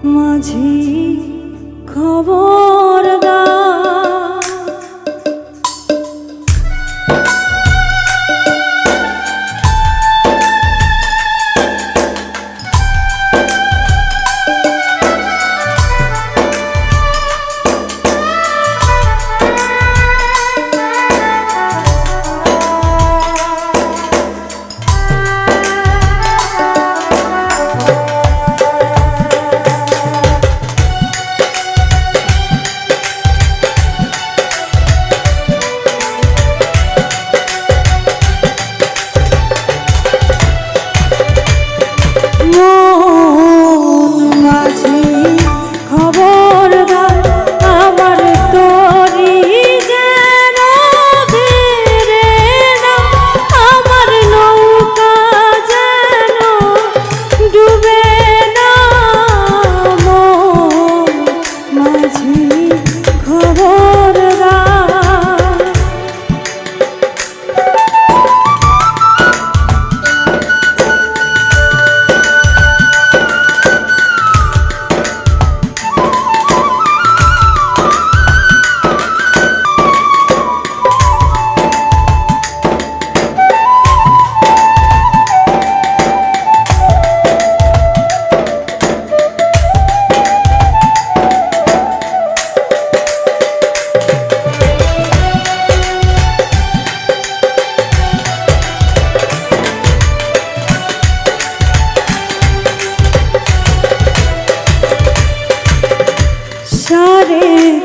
মাঝি খবরদার।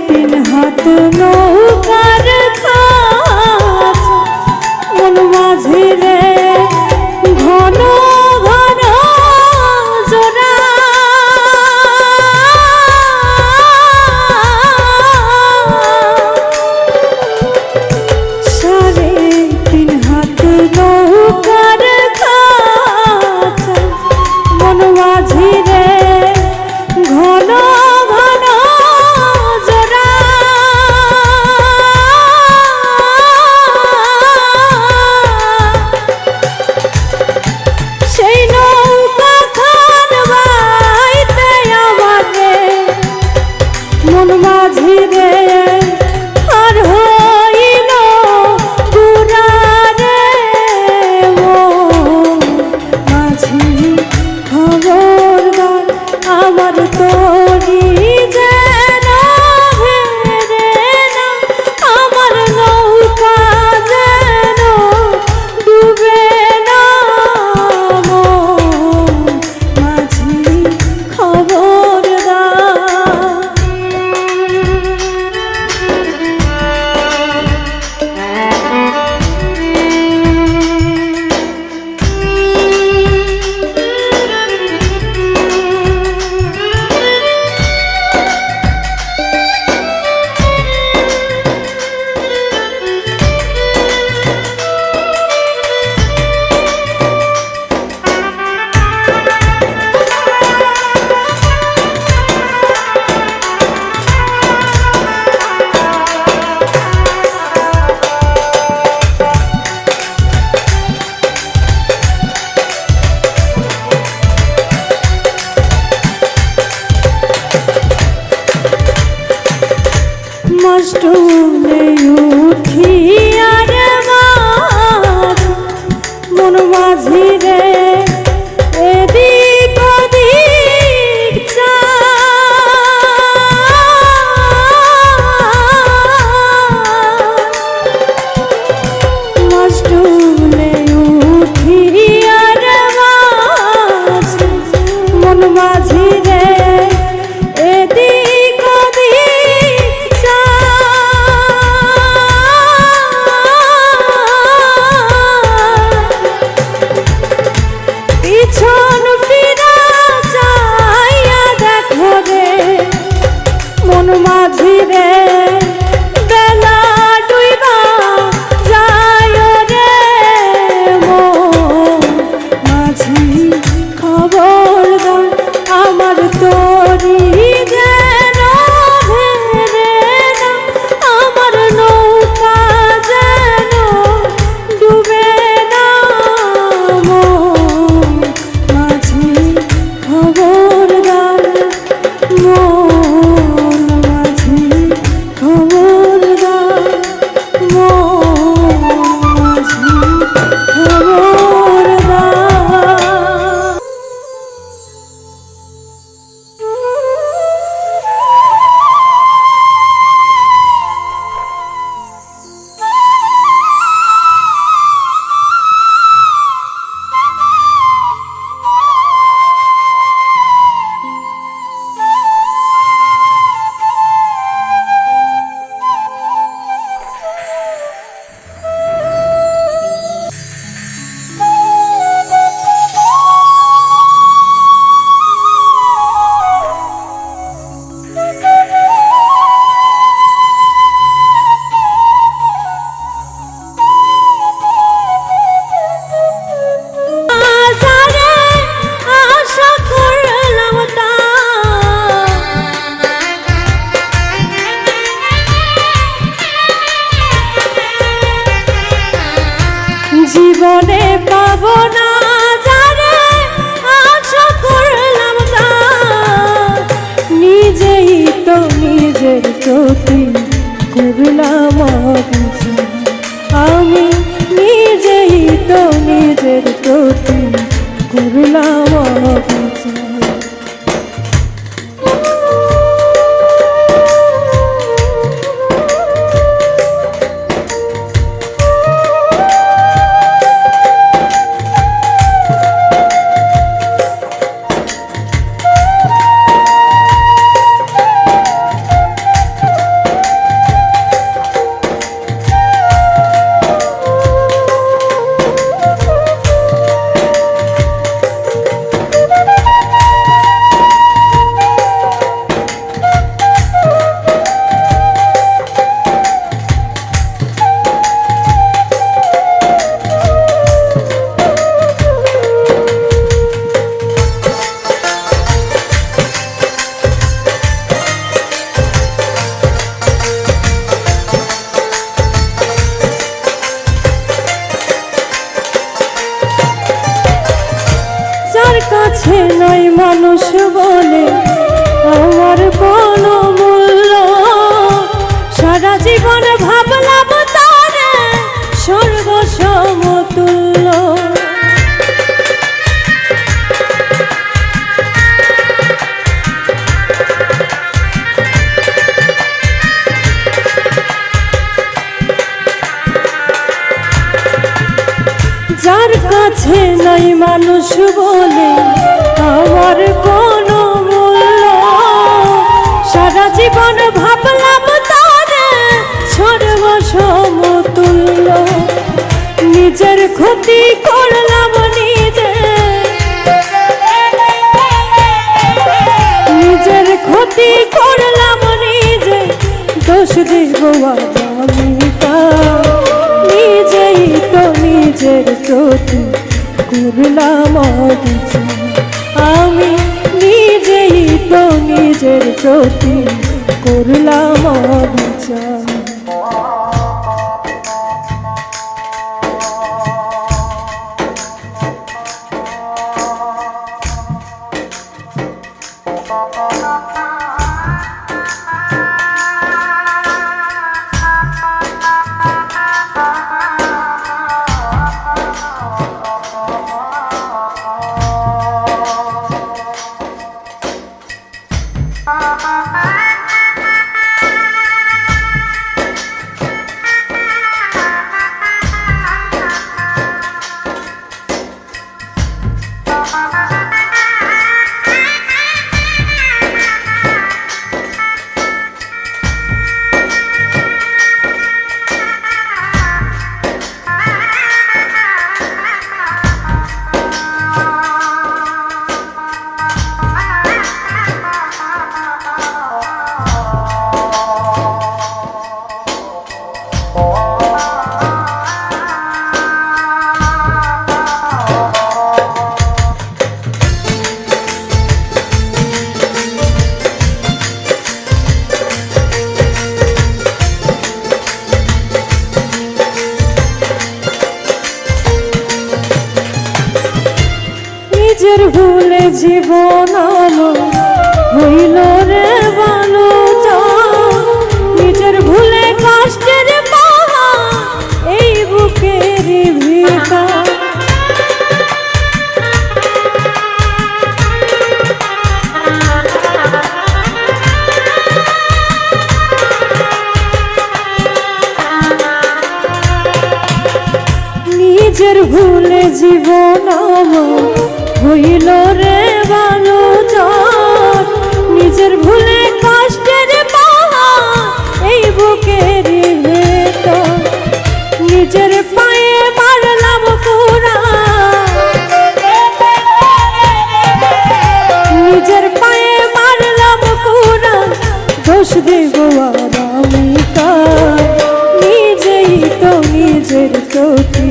তিন হাত নৌকার কাজ মন মাঝি রে ঘন ঘন জোড়া সাড়ে তিন হাত নৌকার কাজ মন মাঝি রে ঘন মস্তুলে উঠিয়া রে মাছ মন মাঝি রে এদিক ওদিক মস্তুলে উঠিয়া রে মাছ মন মাঝি রে এদিক মাঝি রে বেলা ডুইবা যায় রে মাঝি খবরদার আমার তোরি যে আমার কোনো মূল্য, সারা জীবন ভাবলাম তারে স্বর্গ সমতুল্য। যার কাছে নাই মানুষ বলে আমার কোনো মূল্য, সারা জীবন ভাবলাম তারে স্বর্গ সমতুল্য। নিজের ক্ষতি করলাম নিজে, নিজের ক্ষতি করলাম নিজে, দোষ দেব আমি নিজেই তো নিজের প্রতি করলাম অবিচার। আমি নিজেই তো নিজের প্রতি করলাম অবিচার। নিজের ভুলে জীবন আমার হইল রে বালুচর, নিজের ভুলে কষ্টের পাহাড় এই বুকের ভিতর। নিজের ভুলে জীবন আমার হইল রে বালুচর, নিজের ভুলে কষ্টের পাহাড় এই বুকের ভেতর। নিজের পায়ে মারলাম কুড়াল, নিজের পায়ে মারলাম কুড়াল, দোষ দেব আমি কার? নিজেই তো নিজের প্রতি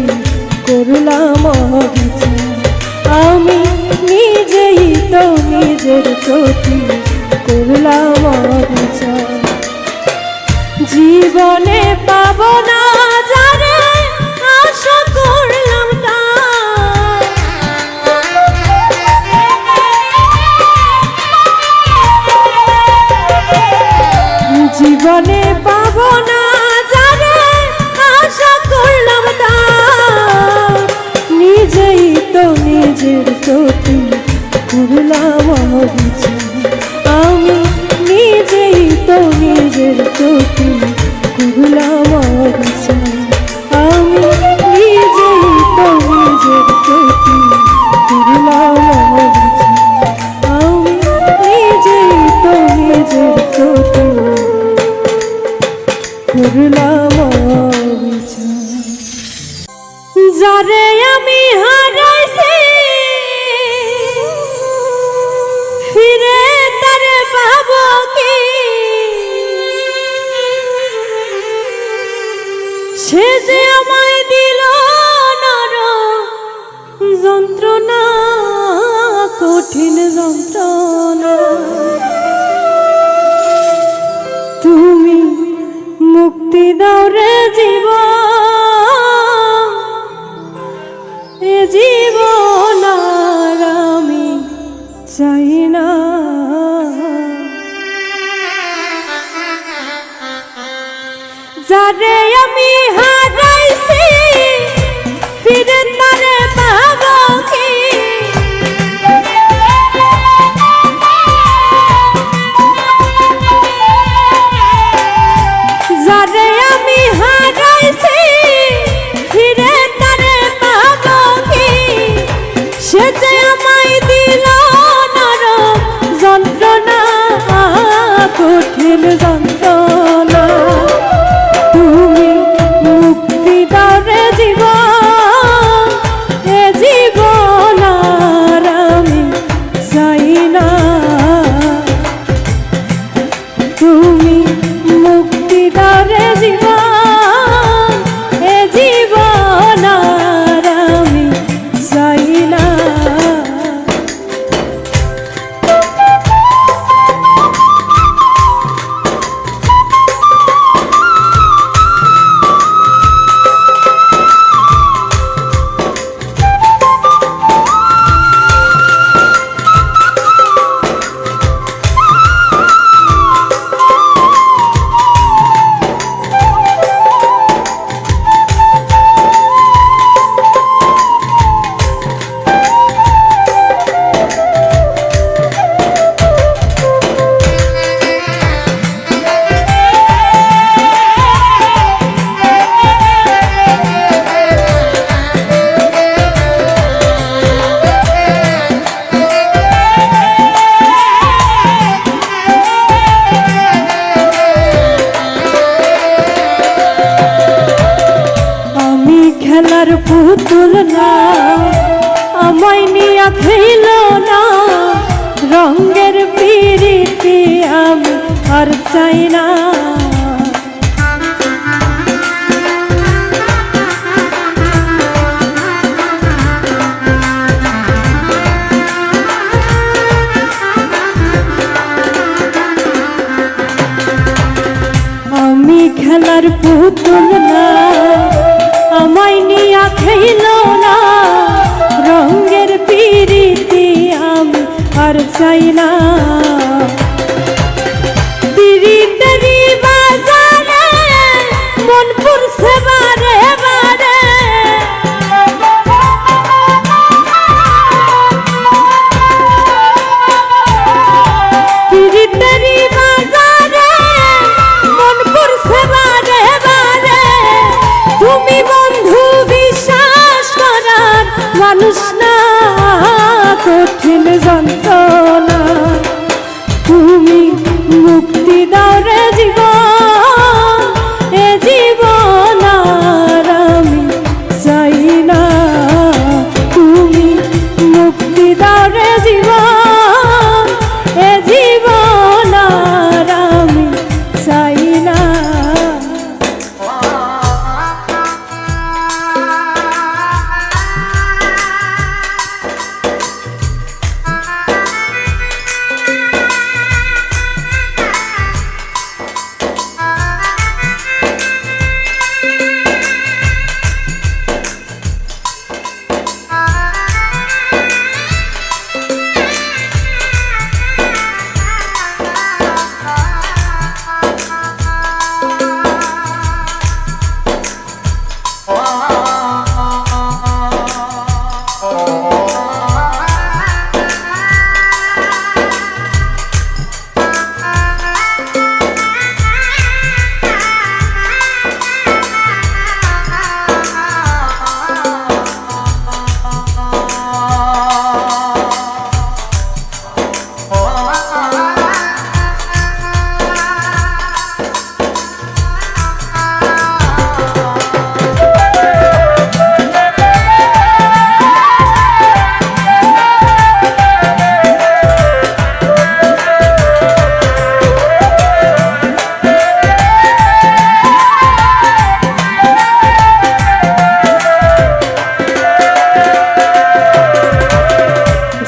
করলাম অবিচার। আমি নিজেই তো নিজের প্রতি করলাম অবিচার। জীবনে পাব না যারে আশা করলাম তার, জীবনে পাব না যারে আশা করলাম তার। নিজেই তো নিজের প্রতি করলাম অবিচার। না, আমায় নিয়া খেইল না, রঙের পিরিতি আমি আর চাই না। আমি খেলার পুতুল না, আমায় নিয়া খেইল না, রঙের পিরিতি আমি আর চাই না। পিরিতেরি বাজারে মন পুরছে বারে বারে, পিরিতেরি বাজারে মন পুরছে বারে বারে। তুমি বন্ধু বিশ্বাস করার মানুষ না, কঠিন যন্ত্রণা তুমি মুক্তি দাও রে জীবন, এ জীবন আর আমি চাই না। তুমি মুক্তি দাও রে জীবন, এ জীবন আর আমি চাই না।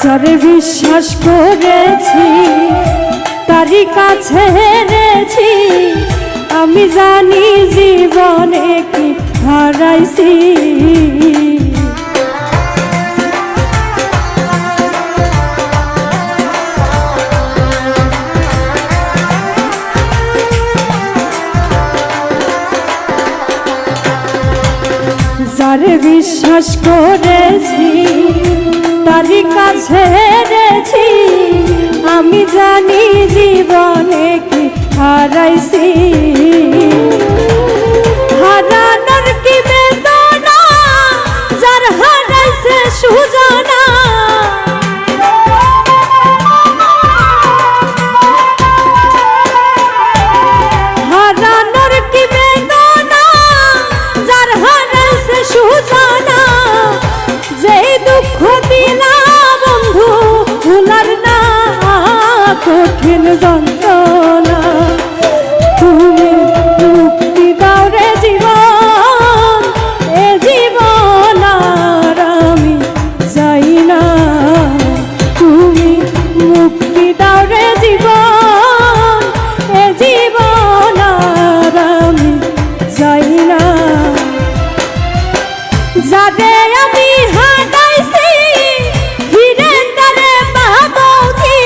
যারে বিশ্বাস করেছি তারই কাছে হেরেছি, আমি জানি জীবনে কি হারাইছি। যারে বিশ্বাস করেছি তারই কাছে হেরেছি, আমি জানি জীবনে কি হারাইছি। হারানোর কি বেদনা যার হারাইছে সুজানা, হারানোর কি বেদনা যার হারাইছে সুজানা। যেই দুঃখ দিলা বন্ধু ভুলার না, কঠিন যন্ত্রণা তুমি মুক্তি দাও রে জীবন, এ জীবন আর আমি চাই না। তুমি মুক্তি দাও রে জীবন, এ জীবন আর আমি চাই না। যারে আমি হারাইছি ফিরে তারে পাবো কি,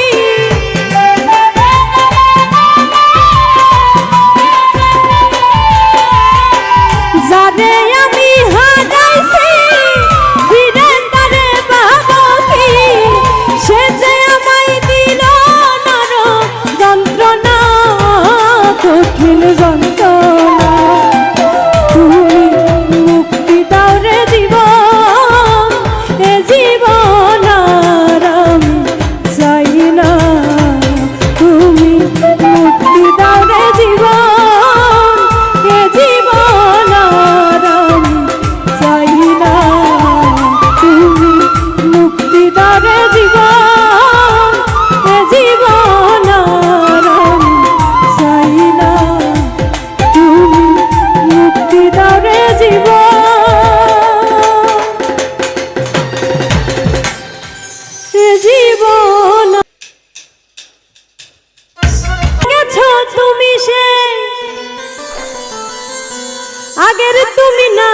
আগের তুমি না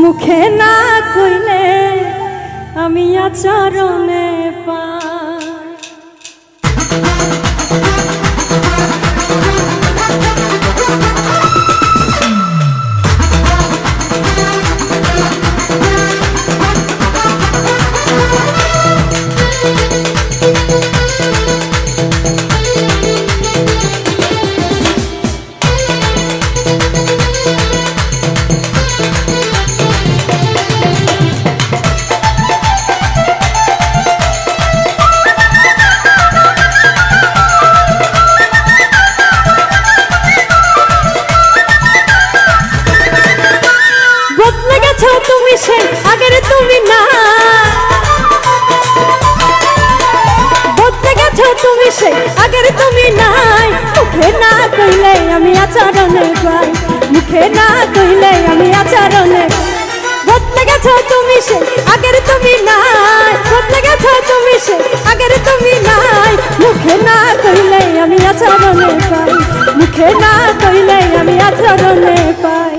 মুখে না কইলে আমি আচরণে পাই। তুমি সে আগের তুমি না বদলে গেছো তুমি সে আগের তুমি নাই মুখে না কইলে আমি আচরণে পাই মুখে না কইলে আমি আচরণে বদলে গেছো তুমি সে আগের তুমি নাই বদলে গেছো তুমি সে আগের তুমি নাই মুখে না কইলে আমি আচরণে পাই মুখে না কইলে আমি আচরণে পাই।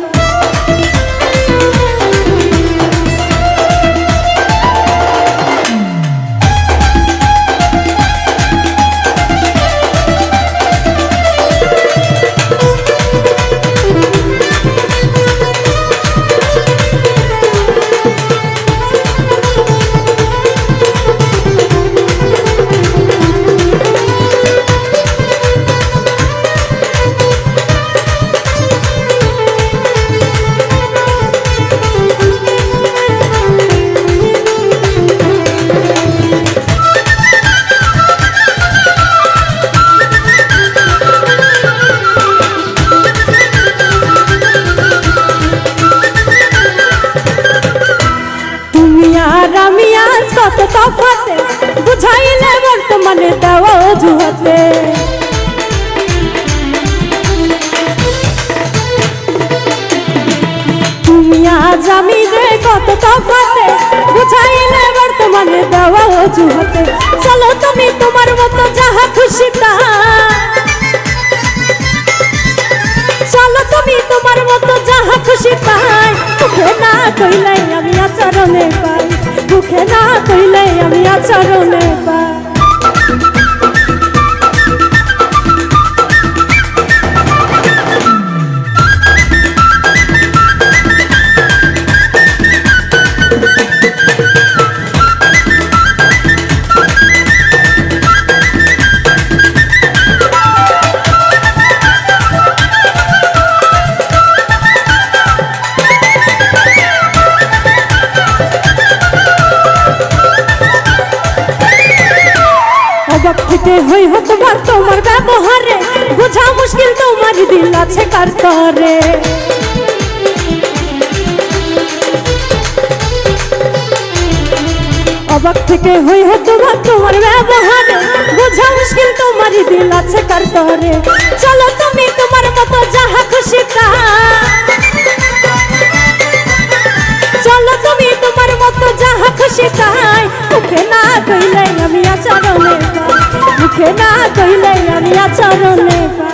কত তফাতে বুঝাইলে বর্তমানে দেওয়া অজুহাতে তুমি আজ আমি যে কত তফাতে বুঝাইলে বর্তমানে দেওয়া অজুহাতে চলো তুমি তোমার মতো যাহা খুশি তা চলো তুমি তোমার মতো যাহা খুশি তাই মুখে না কইলে আমি আচরণে পাই মুখে না কইলে আমি আচরণে পাই। থেকে হই হতবা তোমার ব্যবহারে বোঝা মুশকিল তোমার দিল আছে কার তরে অবাক থেকে হই হতবা তোমার ব্যবহারে বোঝা মুশকিল তোমার দিল আছে কার তরে চলো তুমি তোমার মতো যাহা খুশি তা চলো তুমি তোমার মতো যাহা খুশি তাই মুখে না কইলে আমি আচরণে পাই মুখে না কইলে আমি আচরণে পাই।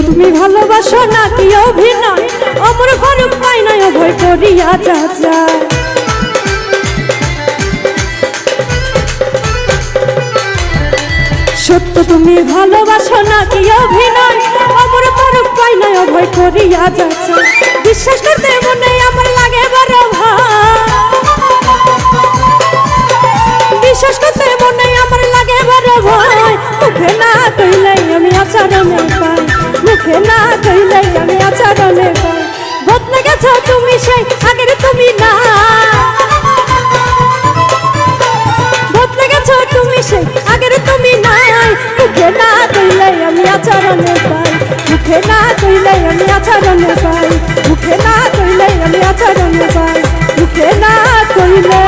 তুমি ভালোবাসো নাকি অভিনয় অমর ফারুক পাই নয় ভয় করিয়া চাচা সত্য তুমি ভালোবাসো নাকি অভিনয় নয় অভয় করিয়া যাচ্ছে বিশ্বাস করতে মনে আমার লাগে বড় ভয় বিশ্বাস করতে মনে আমার লাগে বড় ভয় মুখে না কইলে আমি আচরণে পাই মুখে না কইলে আমি আচরণে পাই বদলে গেছো তুমি সেই আগের তুমি না বদলে গেছো তুমি সেই আগের তুমি নাই মুখে না কইলে আমি আচরণে পাই মুখে না কইলে আমি আচরণে পাই মুখে না কইলে আমি আচরণে পাই মুখে না কইলে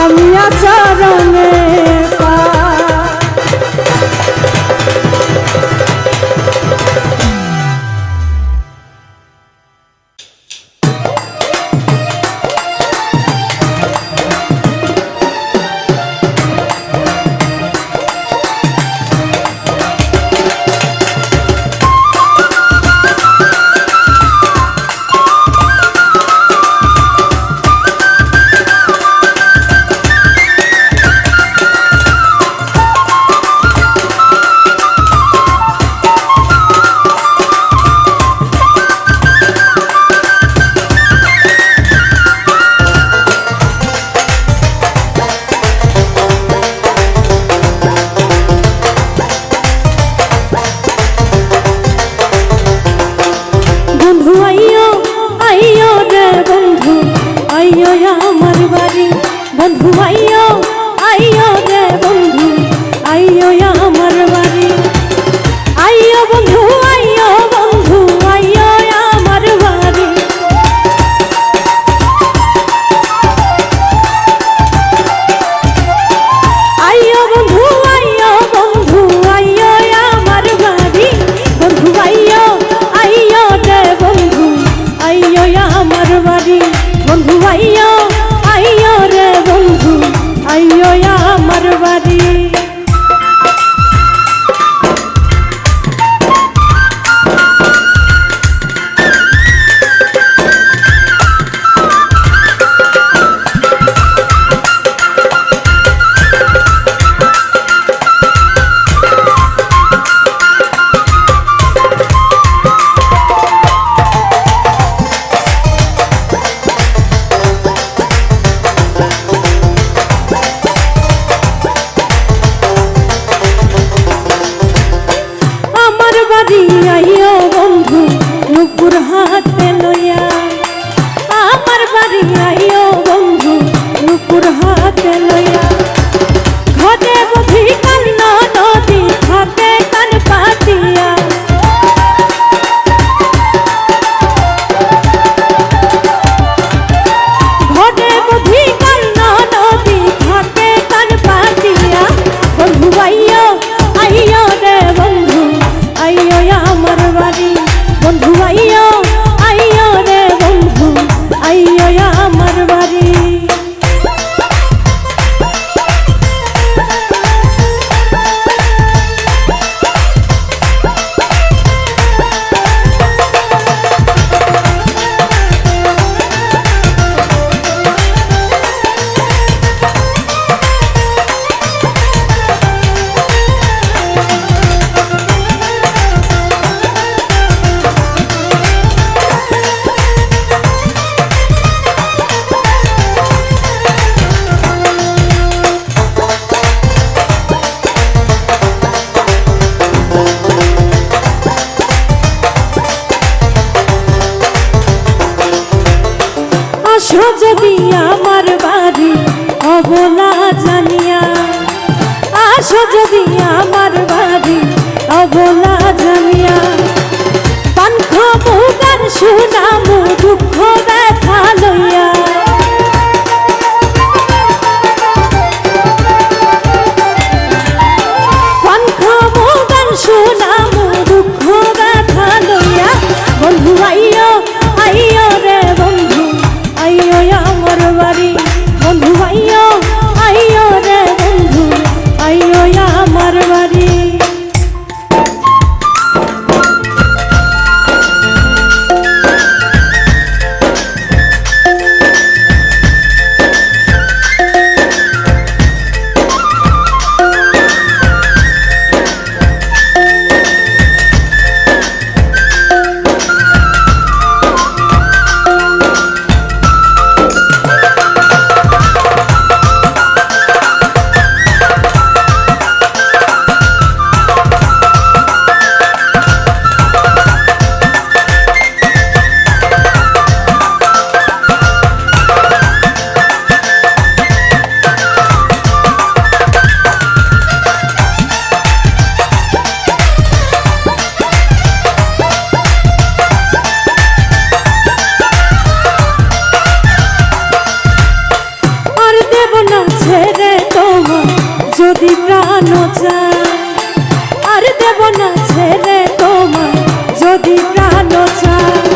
আমি আচরণে পাই বন্ধু আইয়ো আইয়ো রে বন্ধু আইয়ো আমার বাড়ি আইয়ো বন্ধু আইয়ো বন্ধু আইয়ো আমার বাড়ি আইয়ো বন্ধু আইয়ো বন্ধু আইয়ো আমার বাড়ি বন্ধু আইয়ো আইয়ো রে বন্ধু আইয়ো আমার বাড়ি বন্ধু আইয়ো আইয়ো রে বন্ধু আইয়ো আমার বাড়ি আইয়ো বন্ধু নুপুর হাতে লইয়া আমার বাড়ি আইয়ো বন্ধু নুপুর হাতে লইয়া ঘরে বুঝি কান্না নদী থাকে কান পাতিয়া ঘরে বুঝি কান্না নদী থাকে কান পাতিয়া বন্ধু আইয়ো আইয়ো রে বন্ধু আইয়ো আমার বাড়ি বন্ধু আইয়ো আইয়ো রে বন্ধু আইয়ো আমার বাড়ি আসো যদি আমার বাড়ি অবলা জানিয়া আসো যদি আমার বাড়ি অবলা জানিয়া পান খাবো গান শুনামু দুঃখ ব্যথা লইয়া পান খাবো গান শুনামু দুঃখ ব্যথা লইয়া বন্ধু আইয়ো আইয়ো রে বন্ধু আইয়ো আমার বাড়ি বন্ধু আইয়ো আইয়ো রে বন্ধু আইয়ো আমার বাড়ি তোমার যদি প্রাণ চায়, আর দেব না ছেড়ে তোমার যদি প্রাণ চায়।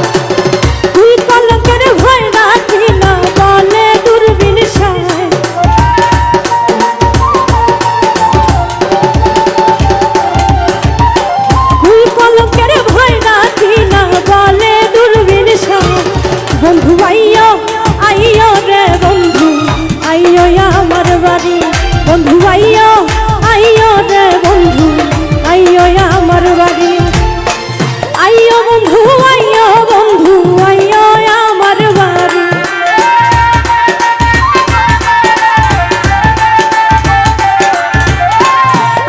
তুই কলঙ্কের ভয় রাখি না বলে দূরবীন সায়, তুই কলঙ্কের ভয় রাখি না বলে দূরবীন সায়। বন্ধু আইয়ো আইয়ো রে বন্ধু আইয়ো আমার বাড়ি, বন্ধু আইয়ো আইয়ো রে বন্ধু আইয়ো আমার বাড়ি। আইয়ো বন্ধু আইয়ো বন্ধু আইয়ো আমার বাড়ি।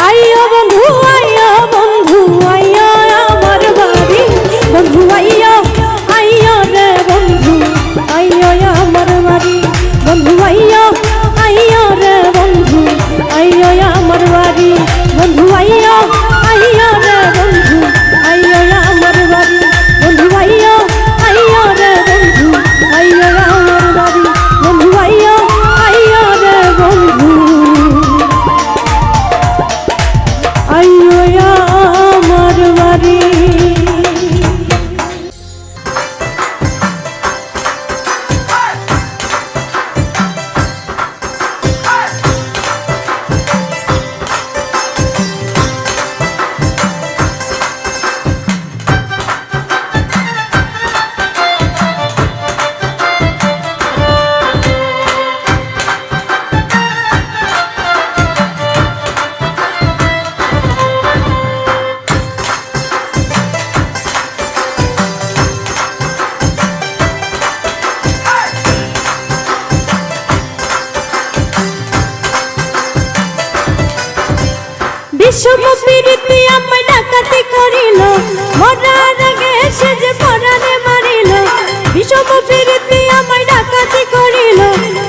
আইয়ো বন্ধু আইয়ো বন্ধু আইয়ো আমার বাড়ি, বন্ধু আইয়ো আইয়ো রে বন্ধু আইয়ো আমার বাড়ি, বন্ধু আইয়ো আইয়ো রে বন্ধু আইয়ো আমার বাড়ি, বন্ধু আইয়ো আইয়ো রে বন্ধু আইয়ো আমার বাড়ি, বন্ধু আইয়ো আইয়ো রে বন্ধু আইয়ো আমার বাড়ি, বন্ধু আইয়ো আইয়ো রে বন্ধু আইয়ো আমার বাড়ি। বিশ্বপ্রীতি আমায় ডাকাতি করিল, মরার আগে সে যে পরাণে মারিল। বিশ্বপ্রীতি আমায় ডাকাতি করিল,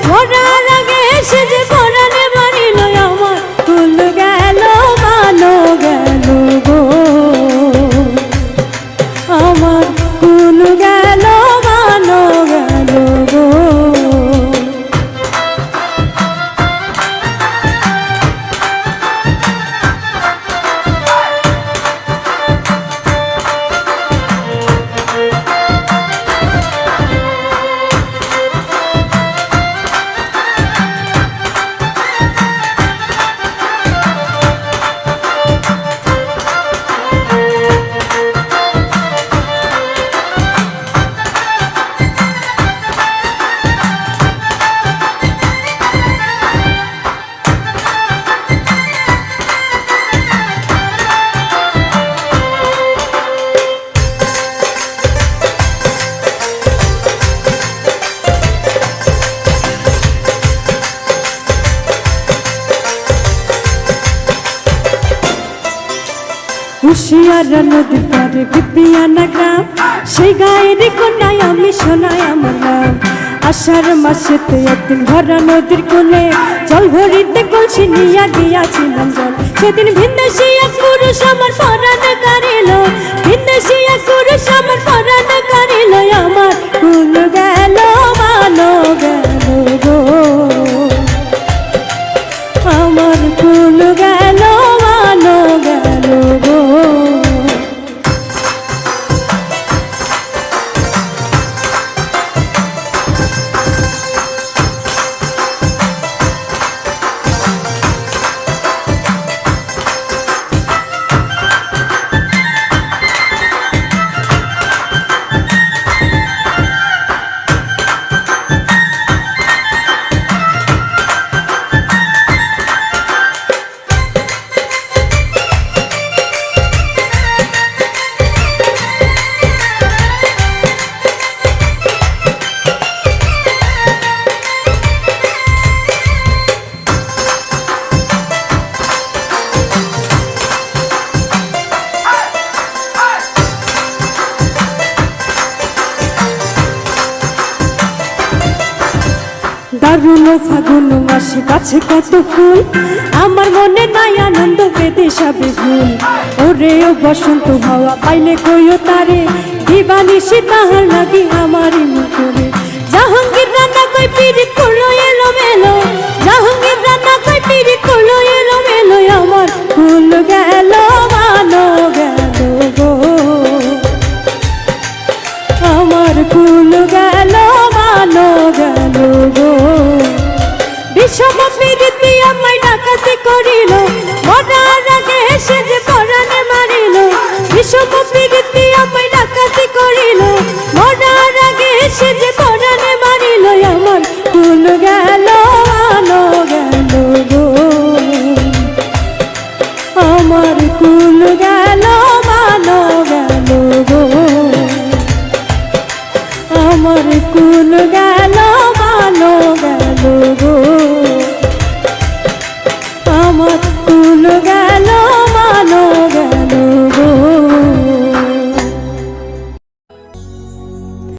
মরার আগে সে যে পরাণে মারিল। আমার কুল গেল মানো গেল গো, আমার কুল গেল মানো গেল গো। হুশিয়ারা নদীর পারে বিপিয়ানা গ্রাম, সেই গায়ের কন্যায় আমি শোনাই আমার নাম। আষাঢ় মাসেতে একদিন ভরা নদীর কোলে জল ভরিতে কলসি নিয়া গিয়াছিলাম জল। সেদিন ভিনদেশী এক পুরুষ আমার পরাণ কারিল, ভিনদেশী এক পুরুষ আমার পরাণ কারিল। আমার কুল গেল মানো গেল গো, আমার কুল গেল মানো গেল গো। দারুণ ফাগুন মাসে গাছে কত ফুল, আমার মনে নাই আনন্দ বেদে সবে ভুল। ওরে ও বসন্ত হাওয়া পাইলে কইও তারে, দিবানিশি তাহার লাগি আমারই মুখরে। জাহাঙ্গীর রান্না কই পিরিত করলো এলো মেলো, জাহাঙ্গীর রান্না কই পিরিত করিল